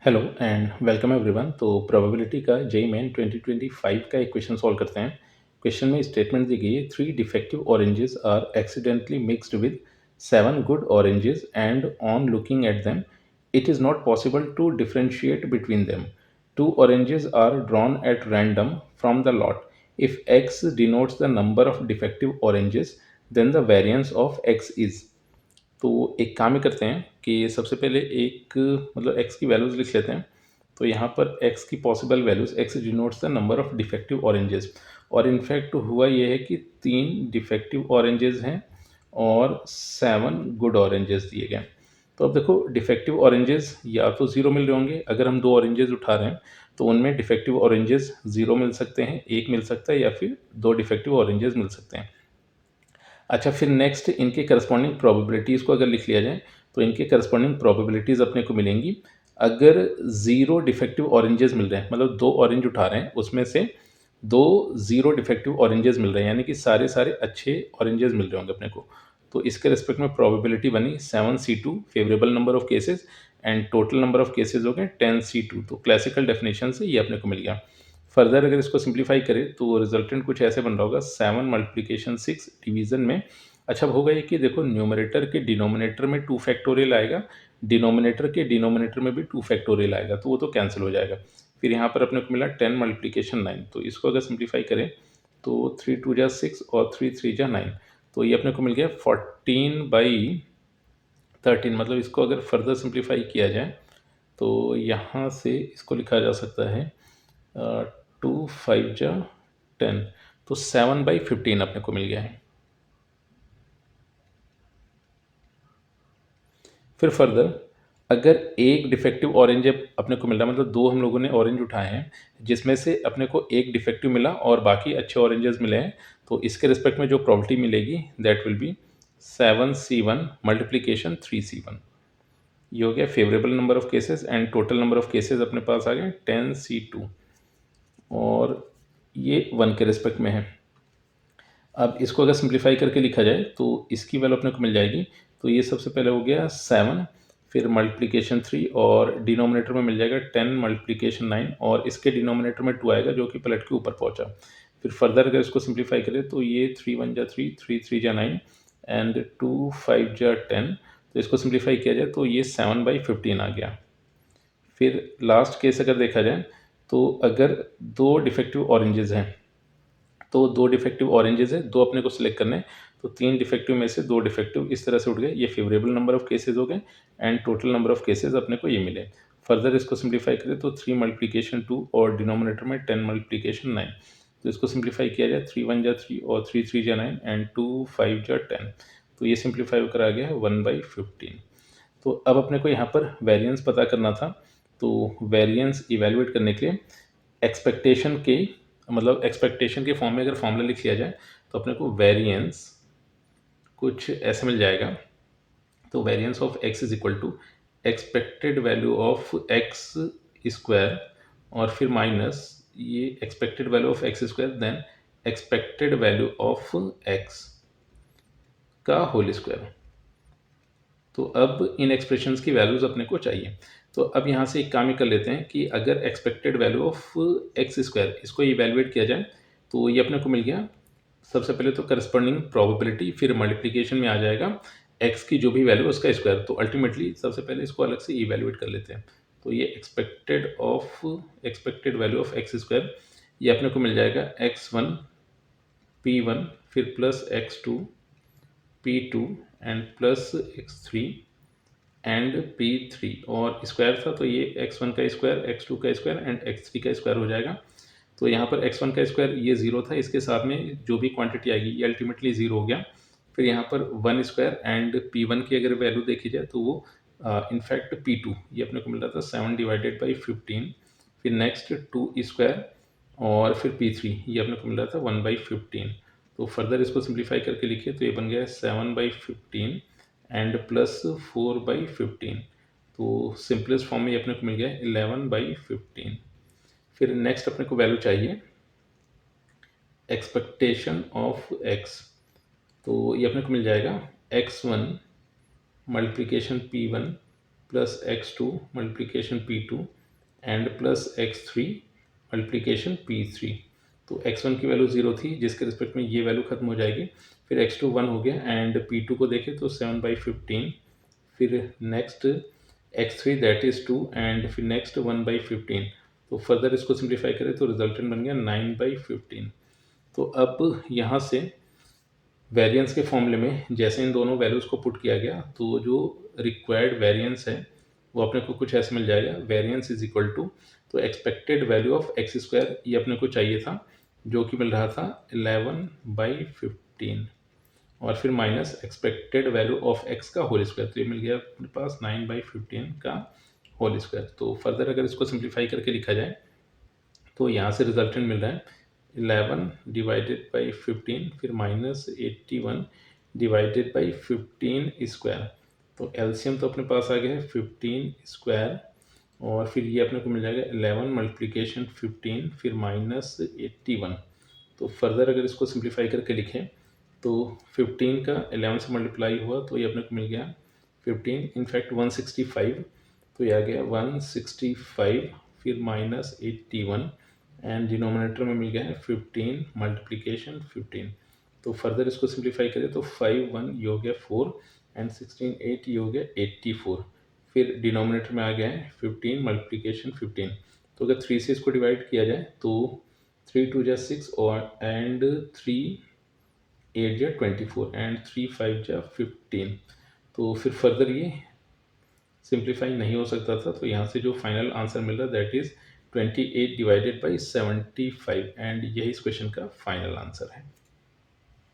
Hello and welcome everyone. तो probability का JEE main 2025 का एक क्वेश्चन सॉल्व करते हैं। क्वेश्चन में स्टेटमेंट दी गई है, 3 defective oranges are accidentally mixed with 7 good oranges and on looking at them it is not possible to differentiate between them. 2 oranges are drawn at random from the lot. If x denotes the number of defective oranges then the variance of x is. तो एक काम ही करते हैं कि सबसे पहले एक मतलब x की वैल्यूज़ लिख लेते हैं। तो यहाँ पर x की possible values, x denotes the number of defective oranges, और इनफैक्ट हुआ ये है कि 3 डिफेक्टिव ऑरेंजेस हैं और 7 गुड ऑरेंजेस दिए गए हैं। तो अब देखो, डिफेक्टिव ऑरेंजेस या तो ज़ीरो मिल रहे होंगे, अगर हम 2 ऑरेंजेस उठा रहे हैं तो उनमें डिफेक्टिव ऑरेंजेस ज़ीरो मिल सकते हैं, एक मिल सकता है, या फिर 2 डिफेक्टिव ऑरेंजेस मिल सकते हैं। अच्छा, फिर नेक्स्ट इनके करस्पॉन्डिंग प्रोबेबिलिटीज़ को अगर लिख लिया जाए तो इनके करस्पॉन्डिंग प्रोबेबिलिटीज़ अपने को मिलेंगी। अगर 0 डिफेक्टिव ऑरेंजेस मिल रहे हैं, मतलब 2 ऑरेंज उठा रहे हैं, उसमें से 2 0 डिफेक्टिव ऑरेंजेस मिल रहे हैं, यानी कि सारे सारे अच्छे ऑरेंजेस मिल रहे होंगे अपने को। तो इसके रिस्पेक्ट में प्रोबेबिलिटी बनी 7C2 favourable number of cases and total number of cases हो गए 10C2। तो क्लासिकल डेफिनेशन से ये अपने को मिल गया। फर्दर अगर इसको सिंप्लीफाई करें तो रिजल्टेंट कुछ ऐसे बन रहा होगा, 7 × 6 डिवीजन में। अच्छा, अब होगा ये कि देखो, न्यूमरेटर के डिनोमिनेटर में 2 फैक्टोरियल आएगा, डिनोमिनेटर के डिनोमिनेटर में भी 2 फैक्टोरियल आएगा, तो वो तो कैंसिल हो जाएगा। फिर यहाँ पर अपने को मिला 10 × 9। तो इसको अगर सिंप्लीफाई करें तो 3 × 2 = 6 और 3 × 3 = 9। तो ये अपने को मिल गया 14/13। मतलब इसको अगर फर्दर सिंप्लीफाई किया जाए तो यहाँ से इसको लिखा जा सकता है 2 × 5 = 10। तो 7/15 अपने को मिल गया है। फिर फर्दर अगर एक डिफेक्टिव ऑरेंज अपने को मिल रहा है, मतलब दो हम लोगों ने ऑरेंज उठाए हैं जिसमें से अपने को एक डिफेक्टिव मिला और बाकी अच्छे ऑरेंजेस मिले हैं, तो इसके रिस्पेक्ट में जो प्रॉपर्टी मिलेगी that will be 7C1 × 3C1। ये हो गया favourable number of cases and total number of cases अपने पास आ गए 10C2, और ये 1 के रिस्पेक्ट में है। अब इसको अगर सिंप्लीफाई करके लिखा जाए तो इसकी वैल्यू अपने को मिल जाएगी। तो ये सबसे पहले हो गया 7, फिर मल्टीप्लिकेशन 3, और डिनोमिनेटर में मिल जाएगा 10 × 9, और इसके डिनोमिनेटर में 2 आएगा जो कि पलट के ऊपर पहुंचा। फिर फर्दर अगर इसको सिंप्लीफाई करें तो ये 3 × 1 = 3, 3 × 3 = 9 एंड 2 × 5 = 10। तो इसको सिंप्लीफाई किया जाए तो ये 7/15 आ गया। फिर लास्ट केस अगर देखा जाए तो अगर दो डिफेक्टिव ऑरेंजेस हैं, तो 2 डिफेक्टिव ऑरेंजेस है, 2 अपने को सिलेक्ट करने हैं, तो 3 डिफेक्टिव में से 2 डिफेक्टिव इस तरह से उठ गए। ये फेवरेबल नंबर ऑफ केसेस हो गए and total number of cases अपने को ये मिले। फर्दर इसको सिंप्लीफाई करें तो 3 × 2 और डिनोमिनेटर में 10 × 9। तो इसको सिंप्लीफाई किया जाए 3 × 1 = 3 और 3 × 3 = 9 एंड 2 × 5 = 10। तो ये सिंप्लीफाई होकर आ गया है 1/15। तो अब अपने को यहाँ पर वेरिएंस पता करना था। तो वेरिएंस इवेल्युएट करने के लिए एक्सपेक्टेशन के, मतलब एक्सपेक्टेशन के फॉर्म में अगर फॉर्मूला लिख लिया जाए तो अपने को वेरिएंस कुछ ऐसे मिल जाएगा। तो variance of x is equal to expected value of x square, और फिर माइनस ये expected value of x square, then expected value of x का होल स्क्वायर। तो अब इन एक्सप्रेशंस की वैल्यूज अपने को चाहिए। तो अब यहाँ से एक काम ही कर लेते हैं कि अगर expected value of x square इसको इवेलुएट किया जाए तो ये अपने को मिल गया। सबसे पहले तो करस्पॉन्डिंग प्रोबेबिलिटी, फिर मल्टीप्लिकेशन में आ जाएगा एक्स की जो भी वैल्यू उसका स्क्वायर। तो अल्टीमेटली सबसे पहले इसको अलग से इवेलुएट कर लेते हैं। तो ये expected value of x square, ये अपने को मिल जाएगा x1 p1 फिर plus x2 p2 and plus x3 and p3, और स्क्वायर था तो ये x1 का स्क्वायर, x2 का स्क्वायर एंड x3 का स्क्वायर हो जाएगा। तो यहाँ पर x1 का स्क्वायर ये 0 था, इसके साथ में जो भी क्वांटिटी आएगी ये अल्टीमेटली 0 हो गया। फिर यहाँ पर 1 स्क्वायर एंड p1 की अगर वैल्यू देखी जाए तो वो इनफैक्ट p2 ये अपने को मिल रहा था 7/15। फिर नेक्स्ट 2 स्क्वायर और फिर p3 ये अपने को मिल रहा था 1/15। तो फर्दर इसको सिंप्लीफाई करके लिखिए तो ये बन गया 7/15 एंड प्लस 4/15। तो सिंपलेस्ट फॉर्म में ये अपने को मिल गया 11/15। फिर नेक्स्ट अपने को वैल्यू चाहिए एक्सपेक्टेशन ऑफ x। तो ये अपने को मिल जाएगा x1 multiplication p1 plus x2 multiplication p2 and plus x3 multiplication p3। तो x1 की वैल्यू 0 थी जिसके रिस्पेक्ट में ये वैल्यू खत्म हो जाएगी। फिर x2 1 हो गया एंड p2 को देखें तो 7/15। फिर next x3 that is 2 and फिर नेक्स्ट 1/15। तो फर्दर इसको सिंप्लीफाई करें तो रिजल्टेंट बन गया 9/15। तो अब यहाँ से वेरिएंस के फॉर्मूले में जैसे इन दोनों वैल्यूज़ को पुट किया गया तो जो रिक्वायर्ड वेरिएंस है वो अपने को कुछ ऐसे मिल जाएगा। वेरिएंस इज इक्वल टू, तो expected value of x square ये अपने को चाहिए था जो कि मिल रहा था 11/15 और फिर minus expected value of x का होल स्क्वायर, तो ये मिल गया अपने पास 9/15 का होल स्क्वायर। तो फर्दर अगर इसको सिंप्लीफाई करके लिखा जाए तो यहाँ से रिजल्टेंट मिल रहा है 11/15 फिर -81/15 स्क्वायर। तो एलसीएम तो अपने पास आ गया है 15 स्क्वायर और फिर ये अपने को मिल जाएगा 11 मल्टीप्लिकेशन 15 फिर -81। तो फर्दर अगर इसको सिंप्लीफाई करके लिखें तो 15 का 11 से मल्टीप्लाई हुआ तो ये अपने को मिल गया 15 इनफैक्ट 165। तो ये आ गया 165 फिर -81 एंड डिनोमिनेटर में मिल गया है 15 मल्टीप्लिकेशन 15। तो फर्दर इसको सिंप्लीफाई करें तो 5 1 ये हो गया 4 एंड 16 8 ये हो गया 84। फिर डिनोमिनेटर में आ गया है 15 मल्टीप्लिकेशन 15। तो अगर 3 से इसको डिवाइड किया जाए तो 3 2 जा 6 और एंड 3 8 जा 24 एंड 3 5 जा 15। तो फिर फर्दर ये सिंप्लीफाई नहीं हो सकता था, तो यहाँ से जो फाइनल आंसर मिल रहा है दैट इज़ 28/75 एंड यही इस क्वेश्चन का फाइनल आंसर है।